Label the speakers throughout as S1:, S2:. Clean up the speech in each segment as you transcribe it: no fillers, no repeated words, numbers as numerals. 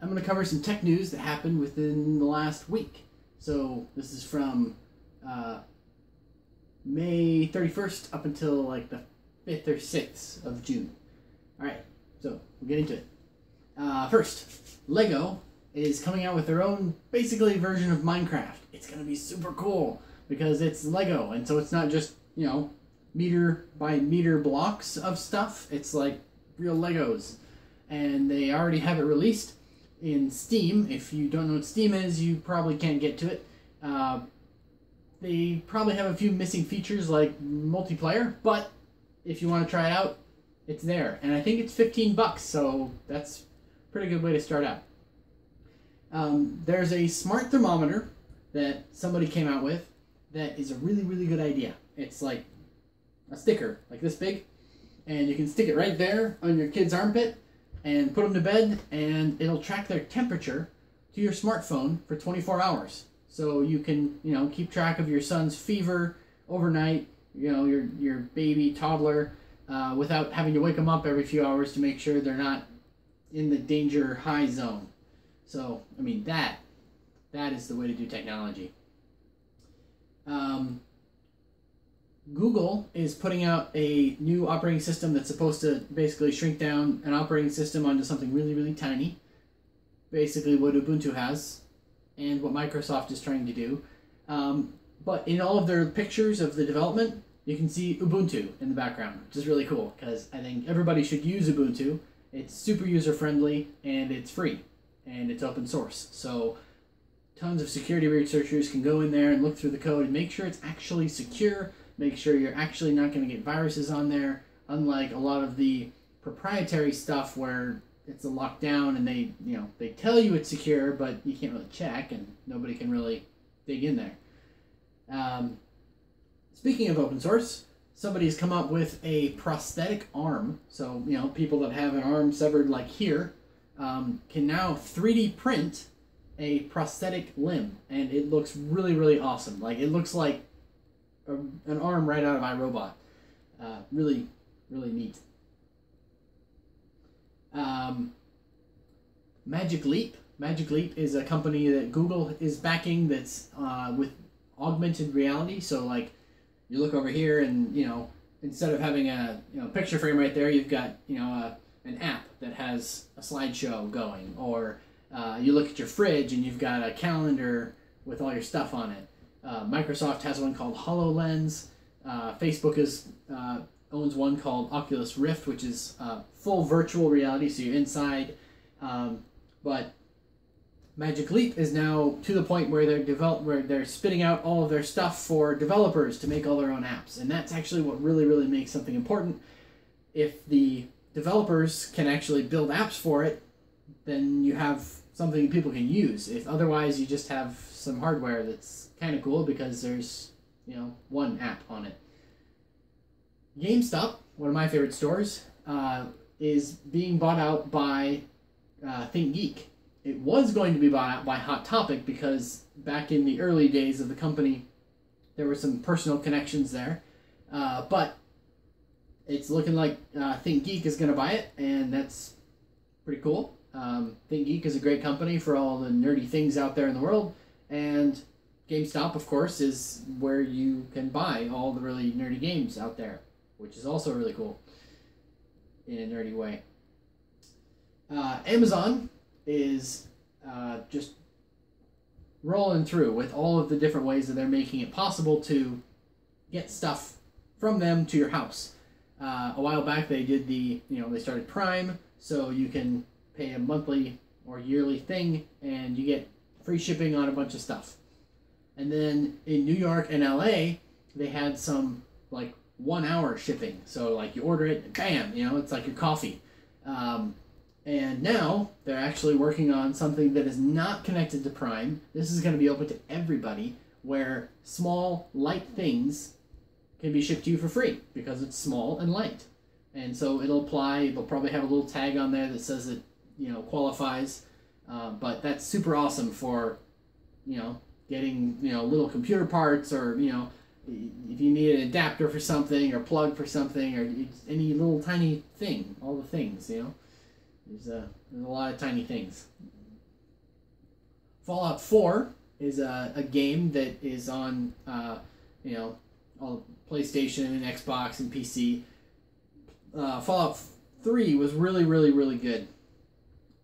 S1: I'm going to cover some tech news that happened within the last week. So this is from May 31st up until like the 5th or 6th of June. Alright, so we'll get into it. First, Lego is coming out with their own, basically, version of Minecraft. It's going to be super cool because it's Lego, and so it's not just, you know, meter by meter blocks of stuff. It's like real Legos. And they already have it released in Steam. If you don't know what Steam is, you probably can't get to it. They probably have a few missing features like multiplayer, but if you want to try it out, it's there. And I think it's $15, so that's a pretty good way to start out. There's a smart thermometer that somebody came out with that is a really, really good idea. It's like a sticker, like this big, and you can stick it right there on your kid's armpit and put them to bed, and it'll track their temperature to your smartphone for 24 hours. So you can, you know, keep track of your son's fever overnight, you know, your baby, toddler, without having to wake them up every few hours to make sure they're not in the danger high zone. So, I mean, that is the way to do technology. Google is putting out a new operating system that's supposed to basically shrink down an operating system onto something really, really tiny. Basically what Ubuntu has and what Microsoft is trying to do. But in all of their pictures of the development, you can see Ubuntu in the background, which is really cool because I think everybody should use Ubuntu. It's super user-friendly and it's free and it's open source. So tons of security researchers can go in there and look through the code and make sure it's actually secure, make sure you're actually not going to get viruses on there, unlike a lot of the proprietary stuff where it's a lockdown and they tell you it's secure, but you can't really check and nobody can really dig in there. Speaking of open source, somebody's come up with a prosthetic arm. So, you know, people that have an arm severed like here can now 3D print a prosthetic limb, and it looks really, really awesome. Like, it looks like an arm right out of iRobot. Really, really neat. Magic Leap. Magic Leap is a company that Google is backing that's with augmented reality. So, like, you look over here and, you know, instead of having a picture frame right there, you've got, you know, an app that has a slideshow going. Or you look at your fridge and you've got a calendar with all your stuff on it. Microsoft has one called HoloLens. Facebook owns one called Oculus Rift, which is full virtual reality, so you're inside. But Magic Leap is now to the point where they're spitting out all of their stuff for developers to make all their own apps, and that's actually what really, really makes something important. If the developers can actually build apps for it, then you have something people can use. If otherwise you just have some hardware that's kind of cool because there's, you know, one app on it. GameStop, one of my favorite stores, is being bought out by ThinkGeek. It was going to be bought out by Hot Topic because back in the early days of the company, there were some personal connections there. But it's looking like ThinkGeek is going to buy it, and that's pretty cool. ThinkGeek is a great company for all the nerdy things out there in the world, and GameStop, of course, is where you can buy all the really nerdy games out there, which is also really cool in a nerdy way. Amazon is just rolling through with all of the different ways that they're making it possible to get stuff from them to your house. A while back they did they started Prime, so you can pay a monthly or yearly thing and you get free shipping on a bunch of stuff. And then in New York and LA, they had some like 1 hour shipping. So like you order it, bam, you know, it's like your coffee. And now they're actually working on something that is not connected to Prime. This is going to be open to everybody, where small, light things can be shipped to you for free because it's small and light. And so it'll apply. They'll probably have a little tag on there that says it, you know, qualifies. But that's super awesome for, you know, getting, you know, little computer parts, or, you know, if you need an adapter for something or plug for something, or any little tiny thing, all the things, you know. There's a lot of tiny things. Fallout 4 is a game that is on, all PlayStation and Xbox and PC. Fallout 3 was really, really, really good.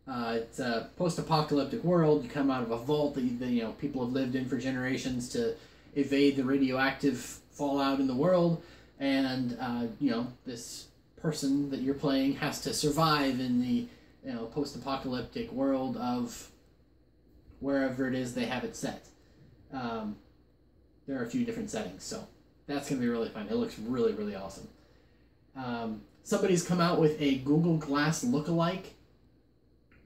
S1: It's a post-apocalyptic world. You come out of a vault that people have lived in for generations to evade the radioactive fallout in the world, and this person that you're playing has to survive in the post-apocalyptic world of wherever it is they have it set. There are a few different settings, so that's going to be really fun. It looks really, really awesome. Somebody's come out with a Google Glass lookalike,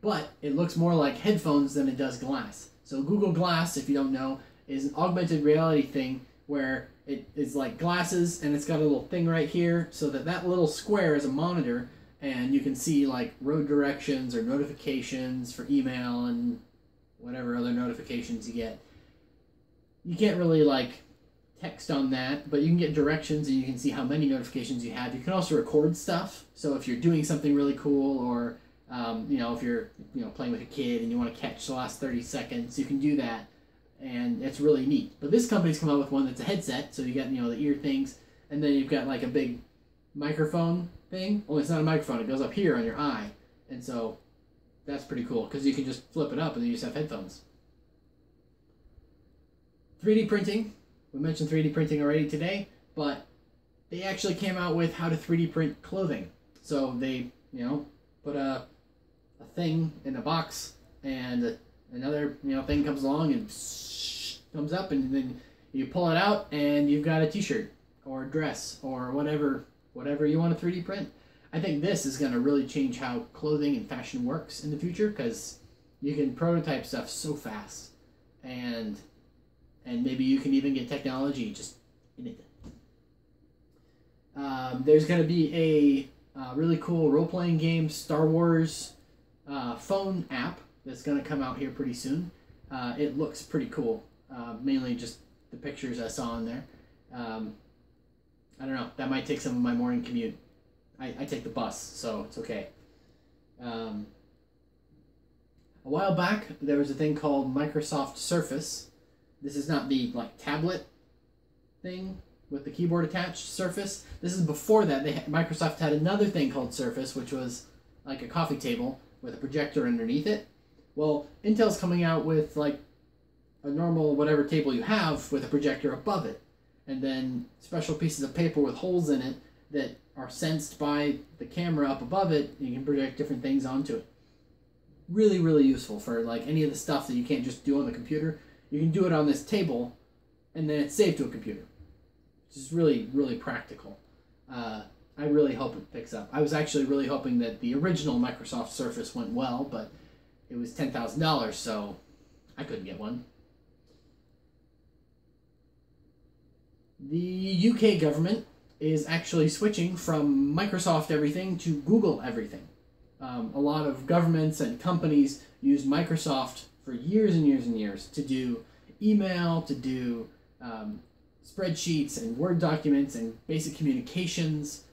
S1: but it looks more like headphones than it does glass. So Google Glass, if you don't know, is an augmented reality thing where it is like glasses, and it's got a little thing right here, so that little square is a monitor, and you can see like road directions or notifications for email and whatever other notifications you get. You can't really like text on that, but you can get directions and you can see how many notifications you have. You can also record stuff, so if you're doing something really cool, or if you're playing with a kid and you want to catch the last 30 seconds, you can do that, and it's really neat. But this company's come out with one that's a headset, so you got the ear things, and then you've got like a big microphone thing. Well, it's not a microphone; it goes up here on your eye, and so that's pretty cool because you can just flip it up and then you just have headphones. 3D printing. We mentioned 3D printing already today, but they actually came out with how to 3D print clothing. So they, put a thing in a box, and another, thing comes along and comes up, and then you pull it out, and you've got a t-shirt or a dress or whatever you want to 3D print. I think this is going to really change how clothing and fashion works in the future, because you can prototype stuff so fast, and maybe you can even get technology just in it. There's going to be a really cool role-playing game, Star Wars phone app that's going to come out here pretty soon. It looks pretty cool, mainly just the pictures I saw in there. I don't know, that might take some of my morning commute. I take the bus, so it's okay. A while back, there was a thing called Microsoft Surface. This is not the tablet thing with the keyboard attached Surface. This is before that. Microsoft had another thing called Surface, which was like a coffee table with a projector underneath it. Well, Intel's coming out with like a normal whatever table you have with a projector above it, and then special pieces of paper with holes in it that are sensed by the camera up above it, and you can project different things onto it. Really, really useful for like any of the stuff that you can't just do on the computer. You can do it on this table, and then it's saved to a computer. Which is really, really practical. I really hope it picks up. I was actually really hoping that the original Microsoft Surface went well, but it was $10,000, so I couldn't get one. The UK government is actually switching from Microsoft everything to Google everything. A lot of governments and companies used Microsoft for years and years and years to do email, to do spreadsheets and Word documents and basic communications,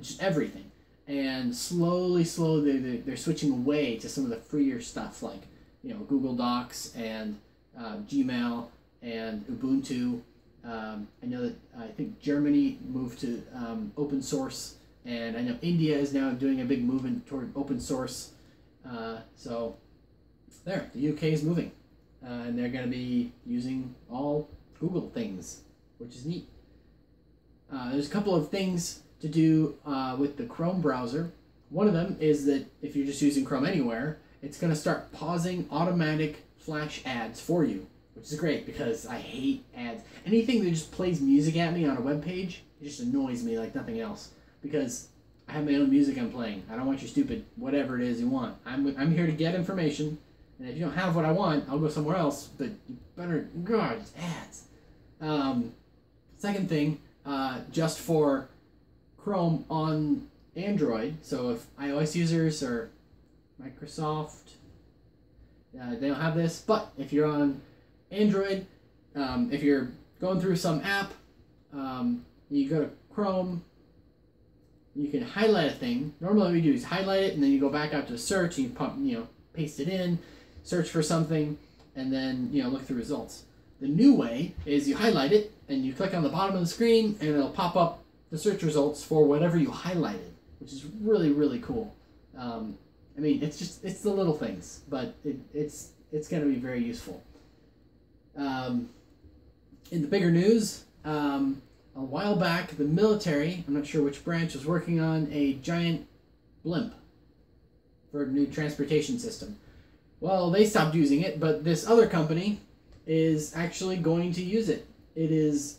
S1: just everything. And slowly they're switching away to some of the freer stuff like Google Docs and Gmail and Ubuntu. I know that I think Germany moved to open source, and I know India is now doing a big movement toward open source. So the UK is moving, and they're going to be using all Google things, which is neat. There's a couple of things to do with the Chrome browser. One of them is that if you're just using Chrome Anywhere, it's going to start pausing automatic Flash ads for you, which is great because I hate ads. Anything that just plays music at me on a web page, it just annoys me like nothing else, because I have my own music I'm playing. I don't want your stupid whatever it is you want. I'm here to get information, and if you don't have what I want, I'll go somewhere else, but you better, God, it's ads. Second thing, just for Chrome on Android, so if iOS users or Microsoft, they don't have this, but if you're on Android, if you're going through some app, you go to Chrome, you can highlight a thing. Normally what we do is highlight it, and then you go back out to search, and you paste it in, search for something, and then look through results. The new way is you highlight it and you click on the bottom of the screen and it'll pop up the search results for whatever you highlighted, which is really, really cool. I mean, it's the little things, but it's going to be very useful. In the bigger news, a while back, the military, I'm not sure which branch, was working on a giant blimp for a new transportation system. Well, they stopped using it, but this other company is actually going to use it. It's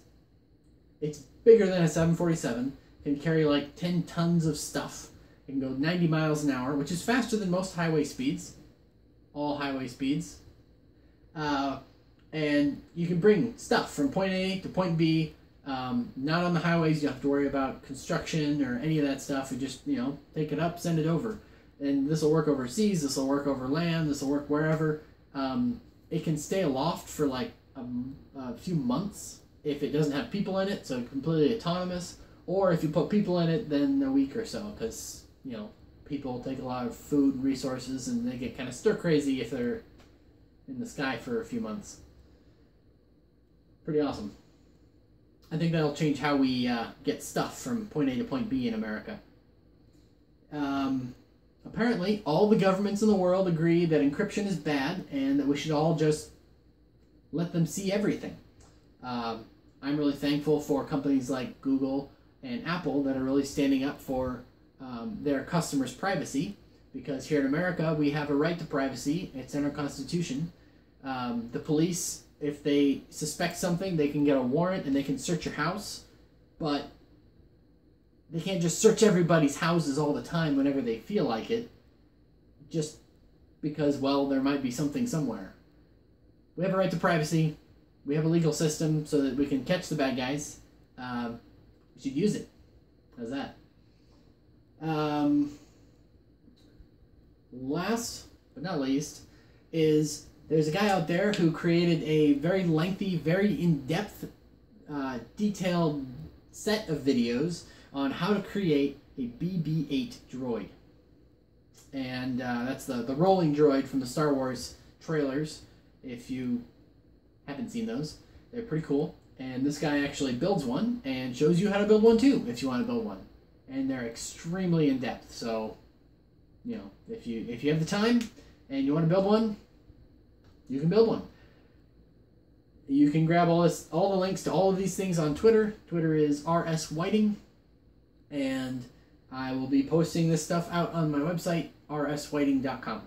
S1: bigger than a 747, can carry like 10 tons of stuff. It can go 90 miles an hour, which is faster than most highway speeds, all highway speeds. And you can bring stuff from point A to point B. Not on the highways, you have to worry about construction or any of that stuff. You just, take it up, send it over. And this will work overseas, this will work over land, this will work wherever. It can stay aloft for like a few months if it doesn't have people in it, so completely autonomous. Or if you put people in it, then a week or so, because, people take a lot of food and resources and they get kind of stir crazy if they're in the sky for a few months. Pretty awesome. I think that'll change how we get stuff from point A to point B in America. Apparently, all the governments in the world agree that encryption is bad and that we should all just let them see everything. I'm really thankful for companies like Google and Apple that are really standing up for their customers' privacy, because here in America we have a right to privacy. It's in our Constitution. The police, if they suspect something, they can get a warrant and they can search your house, but they can't just search everybody's houses all the time whenever they feel like it, just because, well, there might be something somewhere. We have a right to privacy. We have a legal system so that we can catch the bad guys. We should use it. How's that? Last but not least is there's a guy out there who created a very lengthy, very in-depth, detailed set of videos on how to create a BB-8 droid. And that's the rolling droid from the Star Wars trailers. If you haven't seen those, they're pretty cool. And this guy actually builds one and shows you how to build one too, if you want to build one. And they're extremely in-depth, so if you have the time and you want to build one, you can build one. You can grab all the links to all of these things on Twitter. Twitter is RS Whiting. And I will be posting this stuff out on my website, rswhiting.com.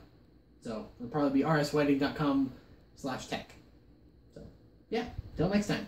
S1: So it'll probably be rswhiting.com/tech. So yeah, till next time.